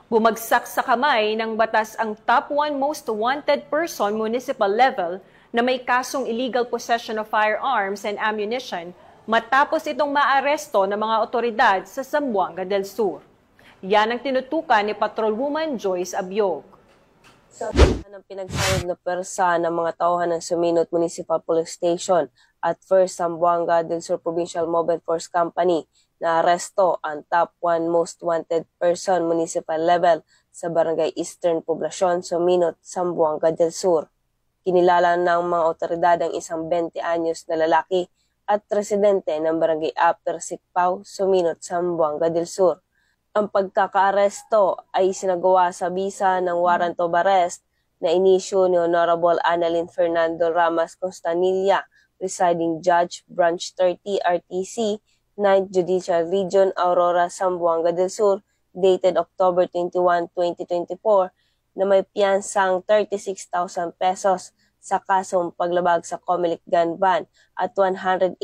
Bumagsak sa kamay ng batas ang top 1 most wanted person municipal level na may kasong illegal possession of firearms and ammunition matapos itong maaresto ng mga otoridad sa Zamboanga del Sur. Yan ang tinutukan ni Patrolwoman Joyce Abiog. Sa ng pinagsanib na persa ng mga tauhan ng Suminot Municipal Police Station at First Zamboanga del Sur Provincial Mobile Force Company, na aresto ang top 1 most wanted person municipal level sa Barangay Eastern Poblacion, Suminot, Zamboanga del Sur. Kinilala ng mga otoridad ang isang 20 anyos na lalaki at residente ng Barangay Upper Sikpaw, Suminot, Zamboanga del Sur. Ang pagkakaaresto ay sinagawa sa bisa ng warrant of arrest na inisyu ni Honorable Annalyn Fernando Ramas Constanilla, Presiding Judge, Branch 30 RTC, 9th Judicial Region, Aurora, Zamboanga del Sur, dated October 21, 2024, na may piyansang 36,000 pesos sa kasong paglabag sa Comelec gun ban at 180,000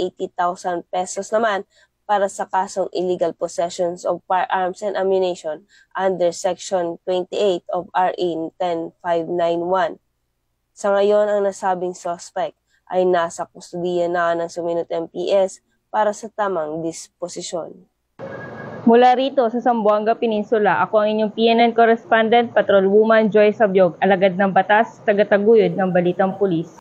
pesos naman para sa kasong illegal possessions of firearms and ammunition under Section 28 of RA 10591. Sa ngayon, ang nasabing suspect ay nasa kustudiya na ng Suminot MPS para sa tamang disposisyon. Mula rito sa Zamboanga Peninsula, ako ang inyong PNN correspondent, Patrolwoman Joyce Abiog, alagad ng batas, tagataguyod ng Balitang Pulis.